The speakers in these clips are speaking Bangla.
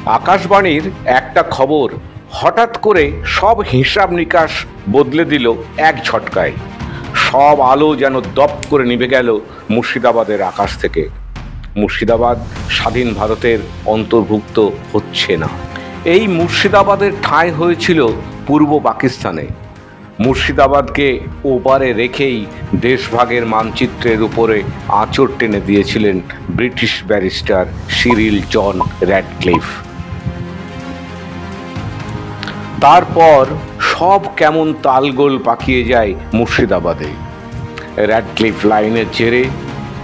আকাশবাণীর একটা খবর হঠাৎ করে সব হিসাব নিকাশ বদলে দিল এক ঝটকায়। সব আলো যেন দপ করে নিভে গেল মুর্শিদাবাদের আকাশ থেকে। মুর্শিদাবাদ স্বাধীন ভারতের অন্তর্ভুক্ত হচ্ছে না। এই মুর্শিদাবাদের ঠাঁই হয়েছিল পূর্ব পাকিস্তানে। মুর্শিদাবাদকে ওপারে রেখেই দেশভাগের মানচিত্রের উপরে আঁচড় টেনে দিয়েছিলেন ব্রিটিশ ব্যারিস্টার সিরিল জন র্যাডক্লিফ। তারপর সব কেমন তালগোল পাকিয়ে যায় মুর্শিদাবাদে। র্যাডক্লিফ লাইনের জেরে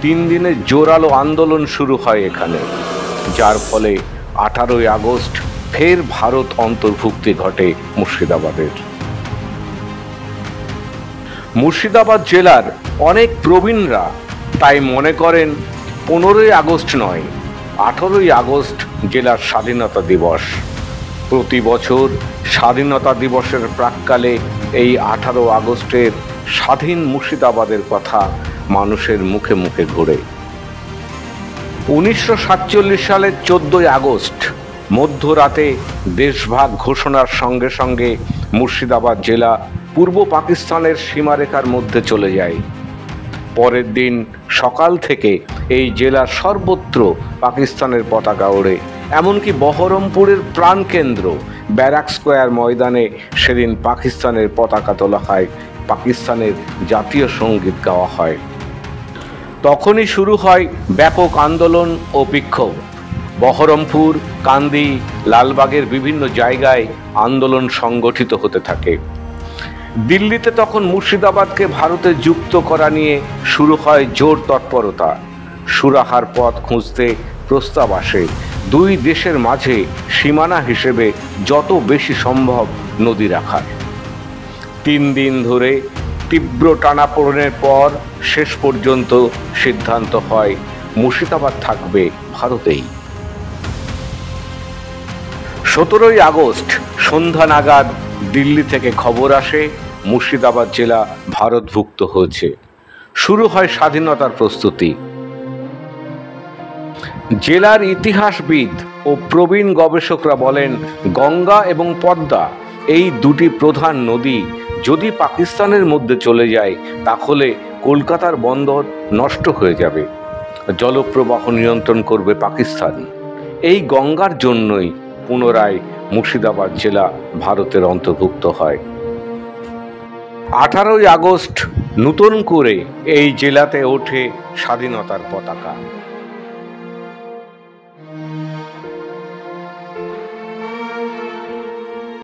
3 দিনের জোরালো আন্দোলন শুরু হয় এখানে, যার ফলে 18ই আগস্ট ফের ভারত অন্তর্ভুক্তি ঘটে মুর্শিদাবাদের। মুর্শিদাবাদ জেলার অনেক প্রবীণরা তাই মনে করেন 15ই আগস্ট নয়, 18ই আগস্ট জেলার স্বাধীনতা দিবস। প্রতি বছর স্বাধীনতা দিবসের প্রাক্কালে এই 18 আগস্টের স্বাধীন মুর্শিদাবাদের কথা মানুষের মুখে মুখে ঘোরে। 1947 সালের 14ই আগস্ট মধ্যরাতে দেশভাগ ঘোষণার সঙ্গে সঙ্গে মুর্শিদাবাদ জেলা পূর্ব পাকিস্তানের সীমারেখার মধ্যে চলে যায়। পরের দিন সকাল থেকে এই জেলার সর্বত্র পাকিস্তানের পতাকা ওড়ে। এমনকি বহরমপুরের প্রাণকেন্দ্র ব্যারাক স্কোয়ার ময়দানে সেদিন পাকিস্তানের পতাকা তোলা হয়, পাকিস্তানের জাতীয় সঙ্গীত গাওয়া হয়। তখনই শুরু হয় ব্যাপক আন্দোলন ও বিক্ষোভ। বহরমপুর, কান্দি, লালবাগের বিভিন্ন জায়গায় আন্দোলন সংগঠিত হতে থাকে। দিল্লিতে তখন মুর্শিদাবাদকে ভারতে যুক্ত করা নিয়ে শুরু হয় জোর তৎপরতা। সুরাহার পথ খুঁজতে প্রস্তাব আসে 2 দেশের মাঝে সীমানা হিসেবে যত বেশি সম্ভব নদী রাখার। 3 দিন ধরে তীব্র টানাপোড়েনের পর শেষ পর্যন্ত সিদ্ধান্ত হয় মুর্শিদাবাদ থাকবে ভারতেই। 17ই আগস্ট সন্ধ্যা নাগাদ দিল্লি থেকে খবর আসে মুর্শিদাবাদ জেলা ভারতভুক্ত হয়েছে। শুরু হয় স্বাধীনতার প্রস্তুতি। জেলার ইতিহাসবিদ ও প্রবীণ গবেষকরা বলেন, গঙ্গা এবং পদ্মা এই 2টি প্রধান নদী যদি পাকিস্তানের মধ্যে চলে যায় তাহলে কলকাতার বন্দর নষ্ট হয়ে যাবে, জলপ্রবাহ নিয়ন্ত্রণ করবে পাকিস্তান। এই গঙ্গার জন্যই পুনরায় মুর্শিদাবাদ জেলা ভারতের অন্তর্ভুক্ত হয়। 18ই আগস্ট নতুন করে এই জেলাতে ওঠে স্বাধীনতার পতাকা।